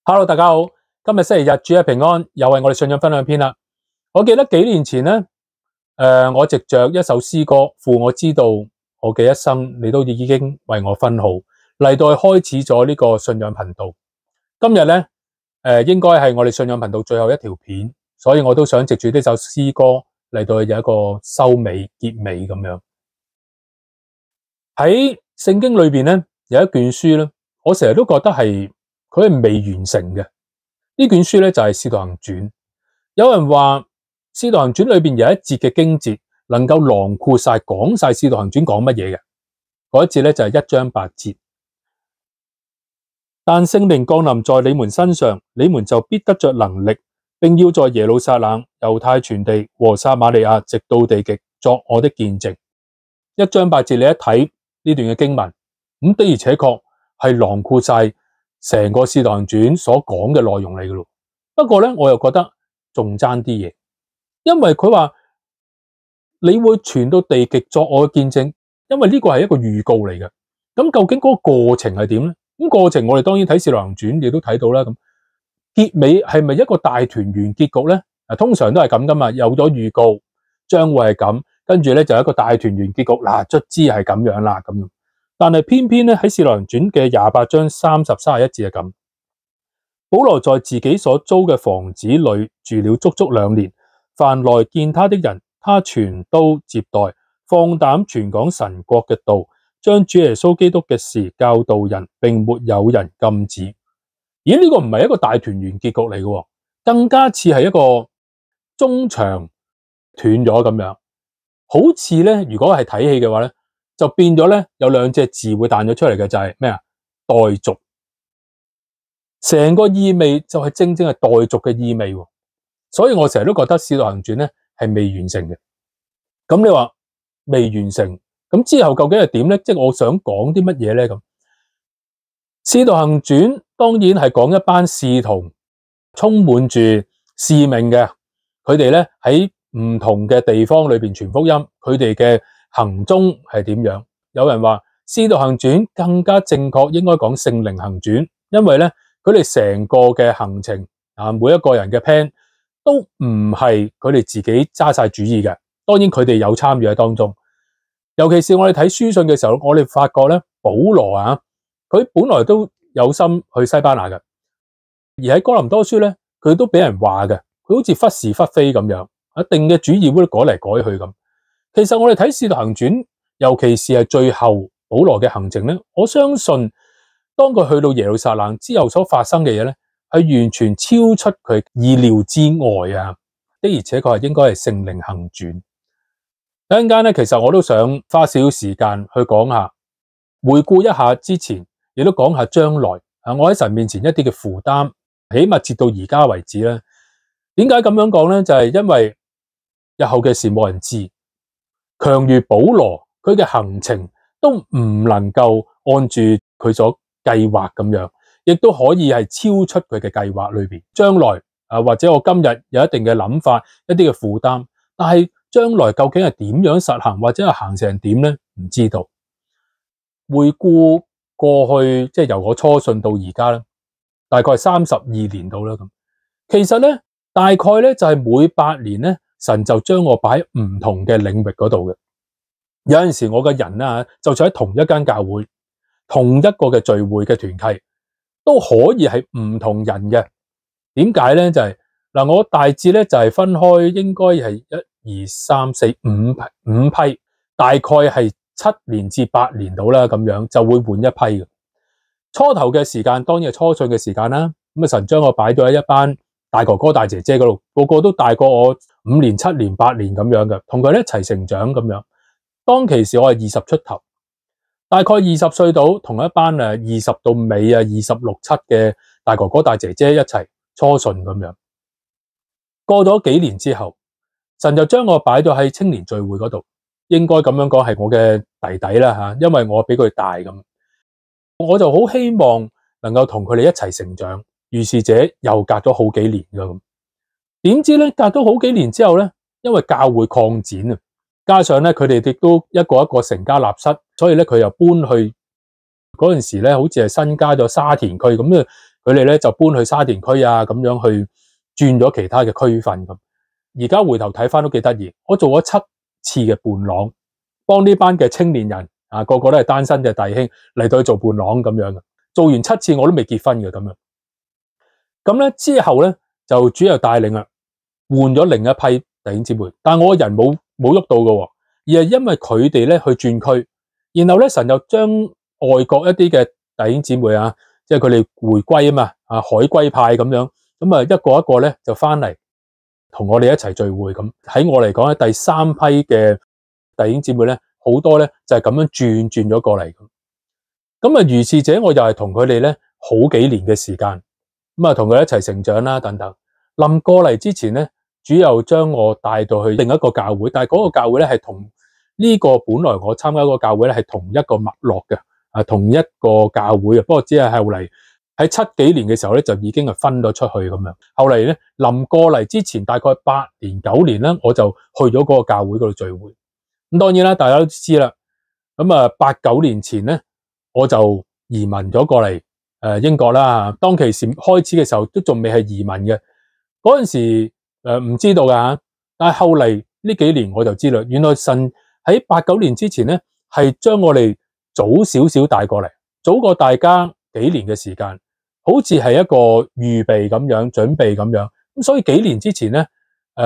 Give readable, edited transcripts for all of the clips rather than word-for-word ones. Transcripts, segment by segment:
Hello， 大家好，今日星期日，主日平安，又係我哋信仰分享篇啦。我記得幾年前呢，我藉着一首詩歌，父我知道我嘅一生，你都已經為我分好，嚟到開始咗呢個信仰頻道。今日呢，應該係我哋信仰頻道最後一條片，所以我都想藉住呢首詩歌嚟到有一個收尾結尾咁樣。喺聖經裏邊呢，有一卷書呢，我成日都覺得係佢係未完成嘅。呢卷書咧就係《使徒行傳》。有人話《使徒行傳》裏邊有一節嘅經節能夠囊括晒講晒《使徒行傳》講乜嘢嘅。嗰一節咧就係1章8節。但聖靈降臨在你們身上，你們就必得着能力，並要在耶路撒冷、猶太全地和撒瑪利亞直到地極作我的見證。1章8節你一睇呢段嘅經文，咁的而且確係囊括晒成個《使徒行傳》所講嘅內容嚟嘅咯。不過咧，我又覺得仲爭啲嘢，因為佢話你會傳到地極作我嘅見證，因為呢個係一個預告嚟嘅。咁究竟嗰個過程係點咧？咁過程我哋當然睇《使徒行傳》亦都睇到啦。咁結尾係咪一個大團圓結局咧？通常都係咁噶嘛，有咗預告，將會係咁，跟住咧就有一個大團圓結局。嗱，卒之係咁樣啦，咁。但係偏偏咧喺《使徒行傳》嘅28章30、31節係咁，保羅在自己所租嘅房子裏住了足足2年，凡來見他的人，他全都接待，放膽傳講神國嘅道，將主耶穌基督嘅事教導人，並沒有人禁止。咦？呢個唔係一個大團圓結局嚟嘅，更加似係一個中場斷咗咁樣，好似咧如果係睇戲嘅話咧，就變咗咧有2隻字會彈咗出嚟嘅，就係咩啊？待續。成個意味就係正正係待續嘅意味，所以我成日都覺得《使徒行傳》咧係未完成嘅。咁你話未完成，咁之後究竟係點咧？即係我想講啲乜嘢咧？咁《使徒行傳》當然係講一班使徒充滿住使命嘅，佢哋咧喺唔同嘅地方裏邊傳福音，佢哋嘅行蹤係點樣？有人話《使徒行傳》更加正確應該講聖靈行傳，因為咧佢哋成個嘅行程啊，每一個人嘅 plan 都唔係佢哋自己揸晒主意嘅，當然佢哋有參與喺當中。尤其是我哋睇書信嘅時候，我哋發覺咧保羅啊，佢本來都有心去西班牙嘅，而喺哥林多書咧，佢都俾人話嘅，佢好似忽是忽非咁樣，一定嘅主意會改嚟改去咁。其實我哋睇《使徒行傳》，尤其是係最後保羅嘅行程咧，我相信當佢去到耶路撒冷之後所發生嘅嘢咧，係完全超出佢意料之外啊！的而且確係應該係聖靈行傳。一陣間咧，其實我都想花少少時間去講下，回顧一下之前，亦都講下將來啊！我喺神面前一啲嘅負擔，起碼截到而家為止咧。點解咁樣講咧？就係因為日後嘅事冇人知。強如保羅，佢嘅行程都唔能夠按住佢所計劃咁樣，亦都可以係超出佢嘅計劃裏邊。將來或者我今日有一定嘅諗法，一啲嘅負擔，但係將來究竟係點樣實行，或者係行成點咧？唔知道。回顧過去，即係由我初信到而家咧，大概係32年到啦咁。其實咧，大概咧就係每8年咧。神就將我擺喺唔同嘅領域嗰度嘅。有陣時我嘅人啊，就喺同一間教會、同一個嘅聚會嘅團契，都可以係唔同人嘅。點解咧？就係嗱，我大致咧就係分開，應該係1、2、3、4、5批，大概係7年至8年到啦，咁樣就會換一批嘅。初頭嘅時間當然係初信嘅時間啦，咁神將我擺到喺一班大哥哥大姐姐嗰度，個個都大過我5年、7年、8年咁樣嘅，同佢哋一齊成長咁樣。當其時我係20出頭，大概20歲到，同一班20到尾26、7嘅大哥哥大姐姐一齊初信咁樣。過咗幾年之後，神就將我擺咗喺青年聚會嗰度，應該咁樣講係我嘅弟弟啦吓，因為我比佢大咁，我就好希望能夠同佢哋一齊成長。如是者又隔咗好幾年噶咁，點知咧隔咗好幾年之後咧，因為教會擴展啊，加上咧佢哋亦都一個一個成家立室，所以咧佢又搬去嗰陣時咧，好似係新加咗沙田區咁啊，佢哋咧就搬去沙田區啊，咁樣去轉咗其他嘅區份咁。而家回頭睇翻都幾得意，我做咗7次嘅伴郎，幫呢班嘅青年人啊，個個都係單身嘅弟兄嚟到去做伴郎咁樣嘅。做完7次我都未結婚嘅咁樣。咁咧之後咧就主要帶領啦，換咗另一批弟兄姊妹，但係我人冇喐到嘅，而係因為佢哋咧去轉區，然後咧神又將外國一啲嘅弟兄姊妹啊，即係佢哋回歸啊嘛，啊海歸派咁樣，咁啊一個一個咧就翻嚟同我哋一齊聚會咁。喺我嚟講咧，第3批嘅弟兄姊妹咧，好多咧就係咁樣轉咗過嚟咁。咁啊如是者，我又係同佢哋咧好幾年嘅時間。咁啊，同佢一齊成長啦，等等。臨過嚟之前咧，主又將我帶到去另一個教會，但係嗰個教會咧係同呢個本來我參加嗰個教會咧係同一個脈絡嘅，同一個教會啊。不過只係後嚟喺7幾年嘅時候咧，就已經係分咗出去咁樣。後嚟咧，臨過嚟之前大概8年、9年咧，我就去咗嗰個教會嗰度聚會。咁當然啦，大家都知啦。咁啊，8、9年前咧，我就移民咗過嚟。英國啦，當其時開始嘅時候都仲未係移民嘅，嗰陣時唔知道噶，但係後嚟呢幾年我就知啦，原來神喺8、9年之前咧係將我哋早少少帶過嚟，早過大家幾年嘅時間，好似係一個預備咁樣，準備咁樣，咁所以幾年之前咧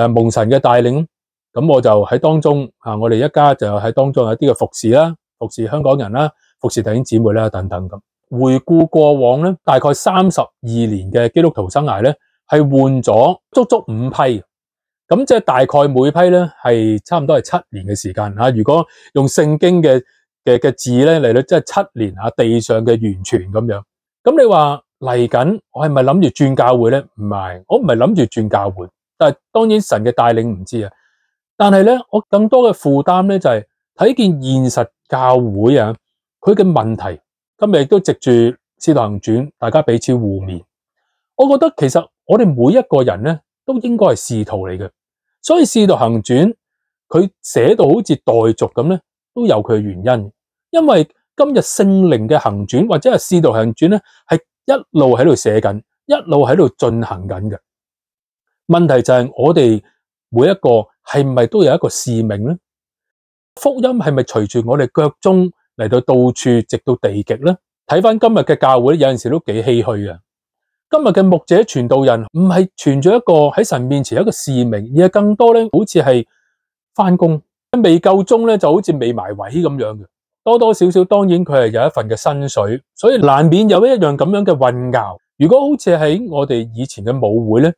蒙神嘅帶領，咁我就喺當中我哋一家就喺當中有啲嘅服侍啦，服侍香港人啦，服侍弟兄姊妹啦等等咁。回顧過往咧，大概32年嘅基督徒生涯咧，係換咗足足5批，咁即係大概每批咧係差唔多係7年嘅時間吓。如果用聖經嘅字咧嚟到，即係7年啊，地上嘅完全咁樣。咁你話嚟緊，我係咪諗住轉教會咧？唔係，我唔係諗住轉教會，但係當然神嘅帶領唔知啊。但係咧，我更多嘅負擔咧就係睇見現實教會啊，佢嘅問題。今日亦都藉住《使徒行傳》，大家彼此互勉。我覺得其實我哋每一個人咧，都應該係使徒嚟嘅。所以《使徒行傳》佢寫到好似代續咁咧，都有佢嘅原因。因為今日聖靈嘅行傳或者係《使徒行傳》咧，係一路喺度寫緊，一路喺度進行緊嘅。問題就係我哋每一個係咪都有一個使命咧？福音係咪隨住我哋腳蹤嚟到處直到地極咧？睇翻今日嘅教會有陣時都幾唏噓嘅。今日嘅牧者傳道人唔係傳咗一個喺神面前一個使命，而係更多咧好似係翻工，未夠鐘咧就好似未埋位咁樣嘅。多多少少當然佢係有一份嘅薪水，所以難免有一樣咁樣嘅混淆。如果好似喺我哋以前嘅母會咧，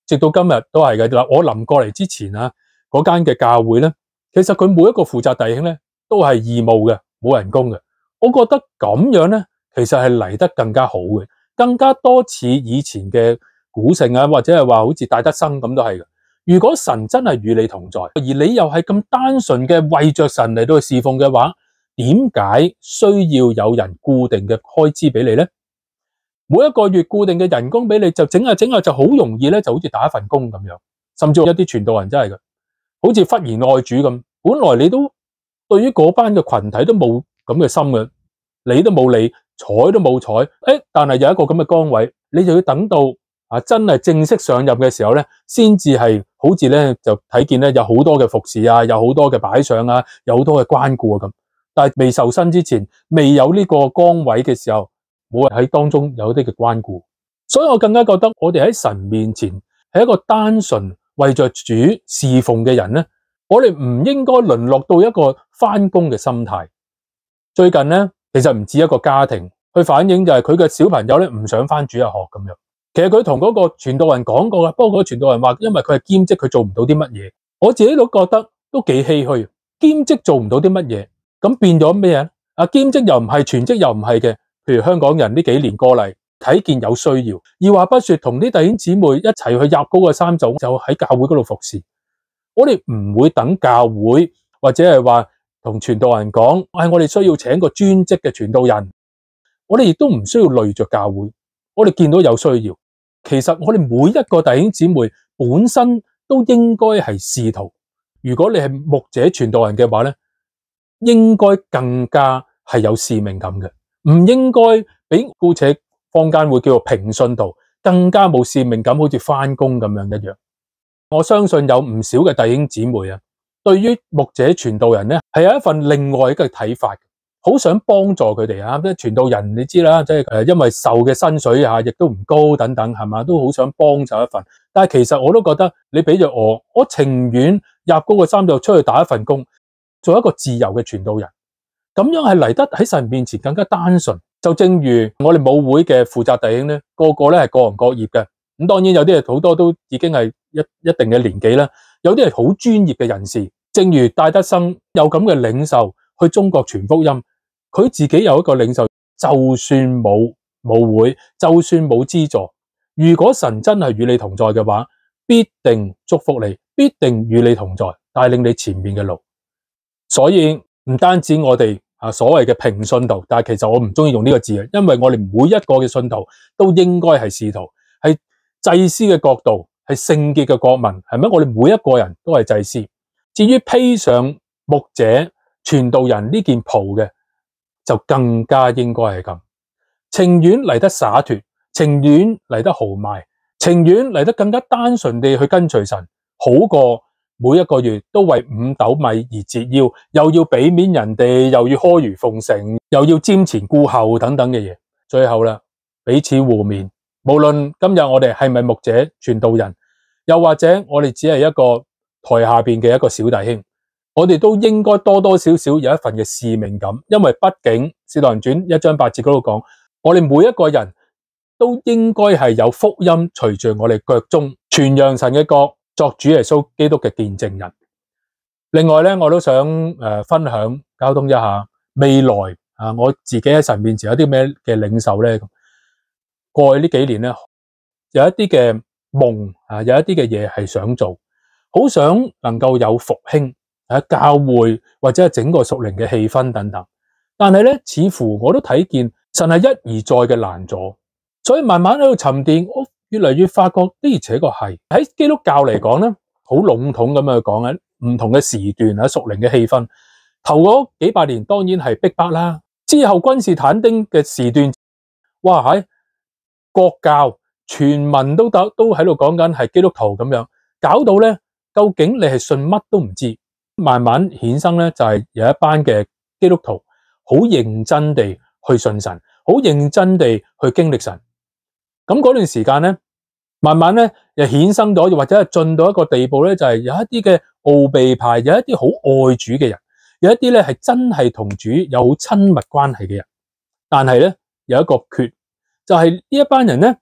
直到今日都係嘅。嗱，我臨過嚟之前啊，嗰間嘅教會咧，其實佢每一個負責弟兄咧都係義務嘅。冇人工嘅，我覺得咁樣咧，其實係嚟得更加好嘅，更加多似以前嘅古聖啊，或者係話好似戴德生咁都係嘅。如果神真係與你同在，而你又係咁單純嘅為着神嚟到去侍奉嘅話，點解需要有人固定嘅開支俾你咧？每一個月固定嘅人工俾你，就整下就好容易咧，就好似打一份工咁樣。甚至一啲傳道人真係嘅，好似忽然愛主咁，本來你都對於嗰班嘅群體都冇咁嘅心嘅，你都冇理，睬都冇睬，但係有一個咁嘅崗位，你就要等到真係正式上任嘅時候咧，先至係好似咧就睇見咧有好多嘅服侍啊，有好多嘅擺上啊，有好多嘅關顧啊咁。但係未受薪之前，未有呢個崗位嘅時候，冇人喺當中有啲嘅關顧，所以我更加覺得我哋喺神面前係一個單純為着主侍奉嘅人咧。我哋唔應該淪落到一個返工嘅心態。最近咧，其實唔止一個家庭去反映，就係佢嘅小朋友咧唔想返主日學咁樣。其實佢同嗰個傳道人講過嘅，不過嗰個傳道人話，因為佢係兼職，佢做唔到啲乜嘢。我自己都覺得都幾唏噓，兼職做唔到啲乜嘢，咁變咗咩啊？兼職又唔係，全職又唔係嘅。譬如香港人呢幾年過嚟，睇見有需要，二話不說同啲弟兄姊妹一齊去入嗰個衫袖，就喺教會嗰度服侍。我哋唔會等教會或者係話同傳道人講，我哋需要請個專職嘅傳道人。我哋亦都唔需要累着教會。我哋見到有需要，其實我哋每一個弟兄姊妹本身都應該係使徒。如果你係牧者傳道人嘅話咧，應該更加係有使命感嘅，唔應該比姑且坊間會叫做平信徒更加冇使命感，好似返工咁樣一樣。我相信有唔少嘅弟兄姊妹啊，對於牧者傳道人咧係有一份另外一個睇法。好想幫助佢哋啊！即係傳道人，你知啦，即係因為受嘅薪水亦都唔高等等，係嘛，都好想幫手一份。但係其實我都覺得，你俾咗我情願入嗰個衫袖出去打一份工，做一個自由嘅傳道人，咁樣係嚟得喺神面前更加單純。就正如我哋母會嘅負責弟兄咧，個個咧係各行各業嘅。咁當然有啲係好多都已經係一定嘅年紀啦，有啲係好專業嘅人士。正如戴德生有咁嘅領袖去中國傳福音。佢自己有一個領袖，就算冇母會，就算冇資助，如果神真係與你同在嘅話，必定祝福你，必定與你同在，帶領你前面嘅路。所以唔單止我哋所謂嘅平信徒，但係其實我唔中意用呢個字，因為我哋每一個嘅信徒都應該係使徒，係祭司嘅角度，係聖潔嘅國民，係咪？我哋每一個人都係祭司。至於披上牧者傳道人呢件袍嘅，就更加應該係咁，情願嚟得灑脫，情願嚟得豪邁，情願嚟得更加單純地去跟隨神，好過每一個月都為5斗米而折腰，又要俾面人哋，又要阿諛奉承，又要瞻前顧後等等嘅嘢。最後啦，彼此互勉，無論今日我哋係咪牧者傳道人，又或者我哋只係一個台下邊嘅一個小弟兄，我哋都應該多多少少有一份嘅使命感，因為畢竟《使徒行傳》1章8節嗰度講，我哋每一個人都應該係有福音隨住我哋腳中傳揚神嘅國，作主耶穌基督嘅見證人。另外咧，我都想分享交通一下未來我自己喺神面前有啲咩嘅領受咧。過去呢幾年咧，有一啲嘅夢有一啲嘅嘢係想做，好想能夠有復興。教會或者係整個屬靈嘅氣氛等等，但係咧，似乎我都睇見神係一而再嘅攔阻，所以慢慢喺度沉澱，我越嚟越發覺的而且確係喺基督教嚟講咧，好籠統咁樣講喺唔同嘅時段屬靈嘅氣氛。頭嗰幾百年當然係逼迫啦，之後君士坦丁嘅時段，哇喺國教全民都喺度講緊係基督徒咁樣，搞到咧究竟你係信乜都唔知。慢慢衍生咧，就係有一班嘅基督徒好認真地去信神，好認真地去經歷神。咁嗰段時間咧，慢慢咧又衍生咗，或者係進到一個地步咧，就係有一啲嘅奧秘派，有一啲好愛主嘅人，有一啲咧係真係同主有好親密關係嘅人。但係咧有一個缺，就係呢一班人咧，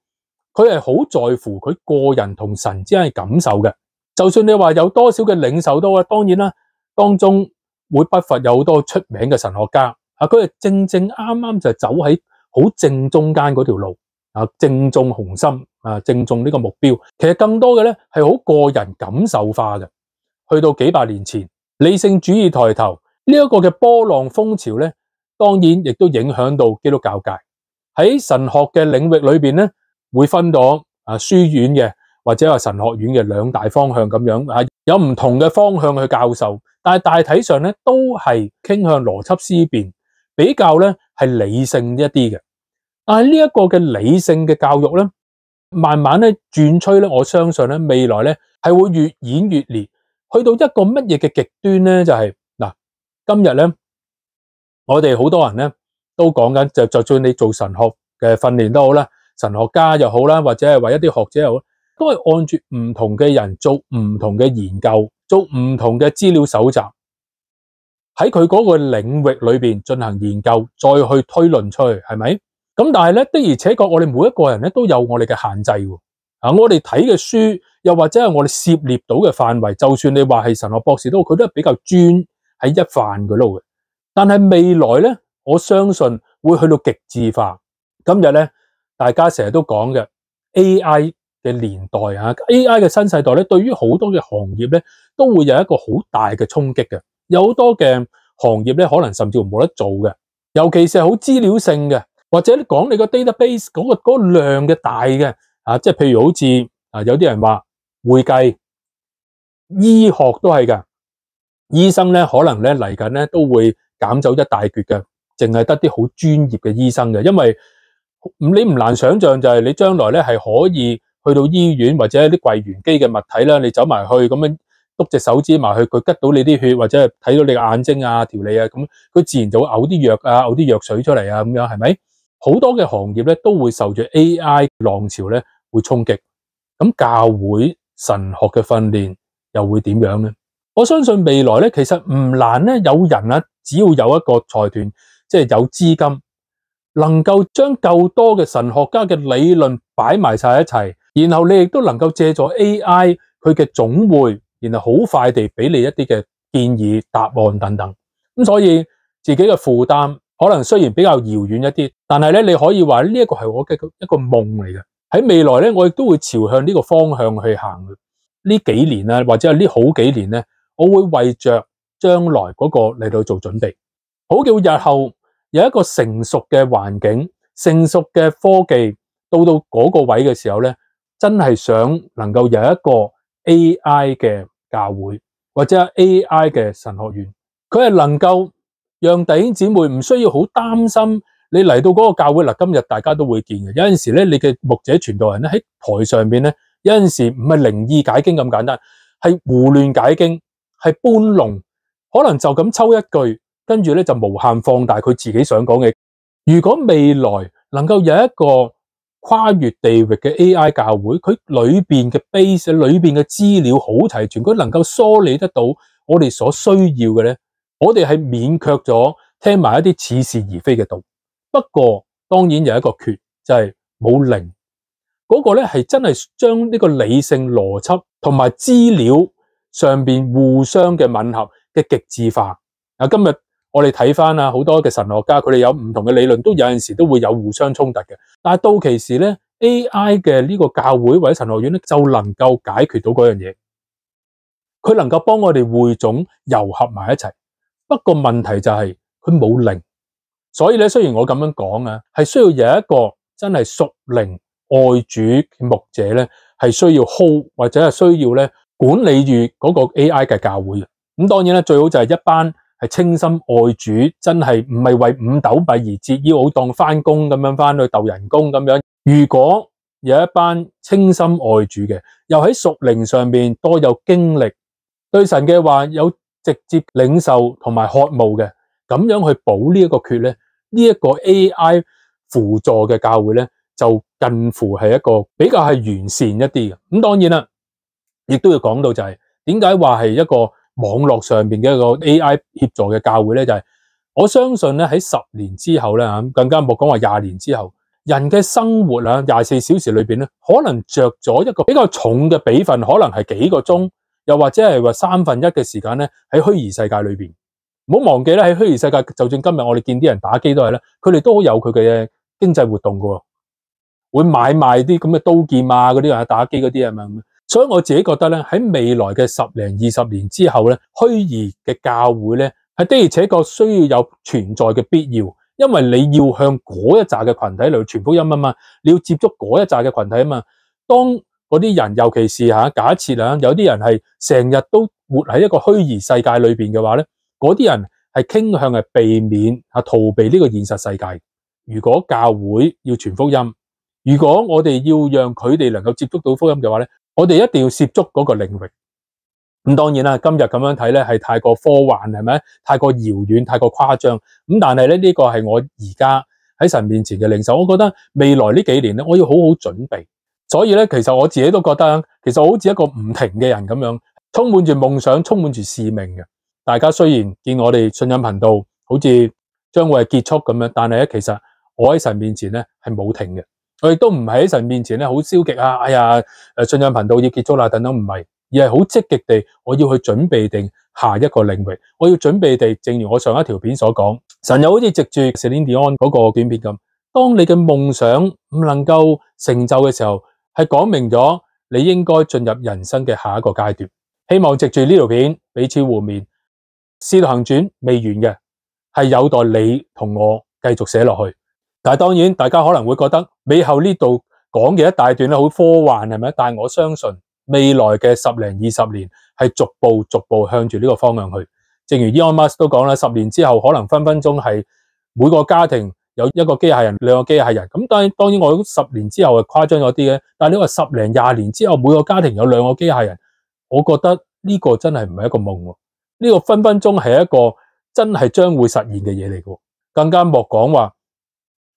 佢係好在乎佢個人同神之間嘅感受嘅。就算你話有多少嘅領袖都好，當然啦。當中會不乏有好多出名嘅神學家，佢係正正啱啱就走喺好正中間嗰條路，正中紅心，正中呢個目標。其實更多嘅咧係好個人感受化嘅。去到幾百年前，理性主義抬頭呢一個嘅波浪風潮咧，當然亦都影響到基督教界。喺神學嘅領域裏邊咧，會分咗書院嘅或者係神學院嘅兩大方向咁樣，有唔同嘅方向去教授。但係大體上咧，都係傾向邏輯思辨，比較咧係理性一啲嘅。但係呢一個嘅理性嘅教育咧，慢慢咧轉趨咧，我相信咧未來咧係會越演越烈，去到一個乜嘢嘅極端咧，就係嗱，今日咧我哋好多人咧都講緊，就算你做神學嘅訓練都好啦，神學家又好啦，或者係為一啲學者又好，都係按住唔同嘅人做唔同嘅研究。做唔同嘅資料搜集，喺佢嗰個領域裏邊進行研究，再去推論出去，係咪？咁但係咧，的而且確我哋每一個人咧都有我哋嘅限制喎。我哋睇嘅書，又或者係我哋涉獵到嘅範圍，就算你話係神學博士都好，佢都係比較專喺一範嗰度嘅。但係未來咧，我相信會去到極致化。今日咧，大家成日都講嘅 AI 嘅年代AI 嘅新世代咧，對於好多嘅行業咧，都會有一個好大嘅衝擊嘅。有好多嘅行業咧，可能甚至乎冇得做嘅，尤其是係好資料性嘅，或者講你個 database 嗰個量嘅大嘅。即係譬如好似有啲人話會計、醫學都係㗎，醫生咧可能咧嚟緊咧都會減走一大橛嘅，淨係得啲好專業嘅醫生嘅，因為你唔難想象就係你將來咧係可以去到醫院或者啲櫃員機嘅物體啦，你走埋去咁樣篤隻手指埋去，佢吉到你啲血或者係睇到你嘅眼睛啊、條脷啊，咁佢自然就會嘔啲藥啊、嘔啲藥水出嚟啊，咁樣係咪？好多嘅行業咧都會受住 AI 浪潮咧會衝擊，咁教會神學嘅訓練又會點樣呢？我相信未來咧，其實唔難咧，有人只要有一個財團，即係有資金，能夠將夠多嘅神學家嘅理論擺埋晒一齊，然後你亦都能夠借助 AI 佢嘅總匯，然後好快地俾你一啲嘅建議、答案等等。咁所以自己嘅負擔可能雖然比較遙遠一啲，但係咧你可以話呢一個係我嘅一個夢嚟嘅。喺未來咧，我亦都會朝向呢個方向去行。呢幾年啊，或者係呢好幾年咧，我會為着將來嗰個嚟到做準備，好叫日後有一個成熟嘅環境、成熟嘅科技到嗰個位嘅時候咧，真係想能夠有一個 AI 嘅教會或者 AI 嘅神學院，佢係能夠讓弟兄姊妹唔需要好擔心。你嚟到嗰個教會嗱，今日大家都會見嘅。有陣時咧，你嘅牧者傳道人咧喺台上邊咧，有陣時唔係靈意解經咁簡單，係胡亂解經，係搬龍，可能就咁抽一句，跟住咧就無限放大佢自己想講嘅。如果未來能夠有一個跨越地域嘅 AI 教會，佢裏邊嘅 base、裏邊嘅資料好齊全，佢能夠梳理得到我哋所需要嘅咧，我哋係免卻咗聽埋一啲似是而非嘅道。不過當然有一個缺，就係冇靈，嗰個咧係真係將呢個理性邏輯同埋資料上邊互相嘅吻合嘅極致化。今日我哋睇翻好多嘅神學家，佢哋有唔同嘅理論，都有陣時都會有互相衝突嘅。但係到其時咧 ，AI 嘅呢個教會或者神學院咧，就能夠解決到嗰樣嘢，佢能夠幫我哋匯總糅合埋一齊。不過問題就係佢冇靈。所以咧，雖然我咁樣講係需要有一個真係屬靈愛主嘅牧者咧，係需要 hold 或者係需要咧管理住嗰個 AI 嘅教會嘅。咁當然咧，最好就係一班係清心愛主，真係唔係為五斗米而折腰，好當翻工咁樣翻去鬥人工咁樣。如果有一班清心愛主嘅，又喺屬靈上邊多有經歷，對神嘅話有直接領受同埋渴慕嘅，咁樣去補呢一個缺咧。呢一個 AI 輔助嘅教會咧，就近乎係一個比較係完善一啲嘅。咁當然啦，亦都要講到就係點解話係一個網絡上邊嘅一個 AI 協助嘅教會咧？就係我相信咧喺10年之後咧更加冇講話20年之後，人嘅生活24小時裏邊咧，可能着咗一個比較重嘅比分，可能係幾個鐘，又或者係話1/3嘅時間咧喺虛擬世界裏邊。唔好忘記咧，喺虛擬世界，就算今日我哋見啲人打機都係咧，佢哋都有佢嘅經濟活動噶，會買賣啲咁嘅刀劍嗰啲打機嗰啲係咪？所以我自己覺得咧，喺未來嘅10年、20年之後咧，虛擬嘅教會咧係的而且確需要有存在嘅必要，因為你要向嗰一紮嘅群體嚟傳福音啊嘛，你要接觸嗰一紮嘅群體啊嘛。當嗰啲人，尤其是假設有啲人係成日都活喺一個虛擬世界裏邊嘅話咧。嗰啲人係傾向係避免逃避呢個現實世界。如果教會要傳福音，如果我哋要讓佢哋能夠接觸到福音嘅話咧，我哋一定要涉足嗰個領域。咁當然啦，今日咁樣睇咧係太過科幻，係咪？太過遙遠，太過誇張。咁但係咧呢個係我而家喺神面前嘅領受。我覺得未來呢幾年咧，我要好好準備。所以咧，其實我自己都覺得，其實我好似一個唔停嘅人咁樣，充滿住夢想，充滿住使命嘅。大家雖然見我哋信仰頻道好似將會係結束咁樣，但係咧其實我喺神面前咧係冇停嘅，我亦都唔係喺神面前咧好消極啊，哎呀，信仰頻道要結束啦等等，唔係，而係好積極地我要去準備定下一個領域，我要準備地，正如我上一條片所講，神又好似藉住 Celine Dion 嗰個短片咁，當你嘅夢想唔能夠成就嘅時候，係講明咗你應該進入人生嘅下一個階段。希望藉住呢條片彼此互勉，使徒行傳未完嘅，係有待你同我繼續寫落去。但係當然大家可能會覺得尾後呢度講嘅一大段咧好科幻係咪？但係我相信未來嘅10零20年係逐步向住呢個方向去。正如 Elon Musk 都講啦，10年之後可能分分鐘係每個家庭有一個機械人、兩個機械人。咁當然我10年之後係誇張咗啲嘅，但係你話10零20年之後每個家庭有2個機械人，我覺得呢個真係唔係一個夢喎，呢個分分鐘係一個真係將會實現嘅嘢嚟嘅。更加莫講話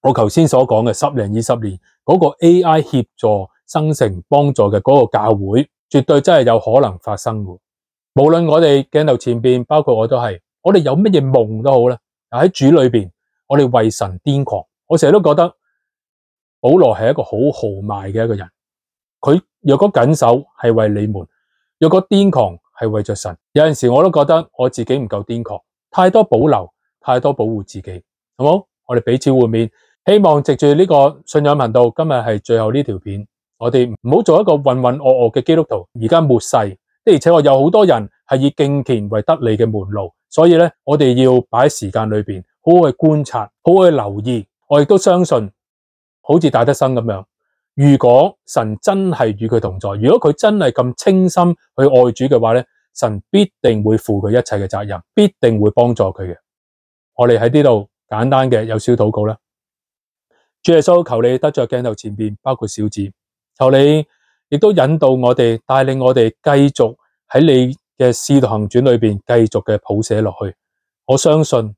我頭先所講嘅10零20年嗰個 AI 協助生成幫助嘅嗰個教會，絕對真係有可能發生嘅。無論我哋鏡頭前邊，包括我都係，我哋有乜嘢夢都好啦。喺主裏邊，我哋為神癲狂。我成日都覺得保羅係一個好豪邁嘅一個人。佢若果緊守係為你們，若果癲狂係為着神。有陣時我都覺得我自己唔夠癲狂，太多保留，太多保護自己，好冇？我哋彼此互勉，希望藉住呢個信仰頻道，今日係最後呢條片，我哋唔好做一個渾渾噩噩嘅基督徒。而家末世的而且確有好多人係以敬虔為得利嘅門路，所以咧我哋要擺喺時間裏邊好好去觀察，好好去留意。我亦都相信，好似戴德生咁樣，如果神真係與佢同在，如果佢真係咁清心去愛主嘅話咧，神必定會負佢一切嘅責任，必定會幫助佢嘅。我哋喺呢度簡單嘅有小禱告啦。主耶穌，求你得着鏡頭前邊，包括小子，求你亦都引導我哋，帶領我哋繼續喺你嘅使徒行傳裏邊繼續嘅譜寫落去。我相信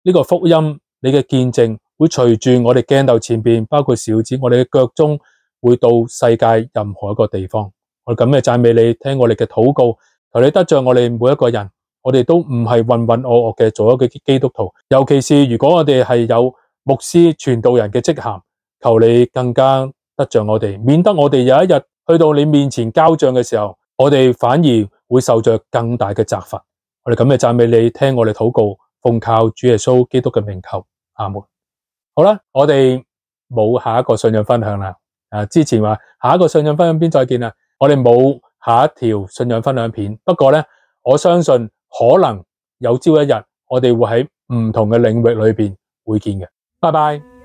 呢個福音，你嘅見證會隨住我哋鏡頭前邊，包括小子，我哋嘅腳蹤會到世界任何一個地方。我哋咁嘅讚美你，聽我哋嘅禱告，求你得着我哋每一個人，我哋都唔係渾渾噩噩嘅做一個基督徒。尤其是如果我哋係有牧師傳道人嘅職銜，求你更加得着我哋，免得我哋有一日去到你面前交賬嘅時候，我哋反而會受着更大嘅責罰。我哋咁嘅讚美你，聽我哋禱告，奉靠主耶穌基督嘅名求，阿門。好啦，我哋冇下一個信仰分享啦。之前話下一個信仰分享片再見啦，我哋冇下一條信仰分享片。不過咧，我相信可能有朝一日，我哋會喺唔同嘅領域裏邊會見嘅。拜拜。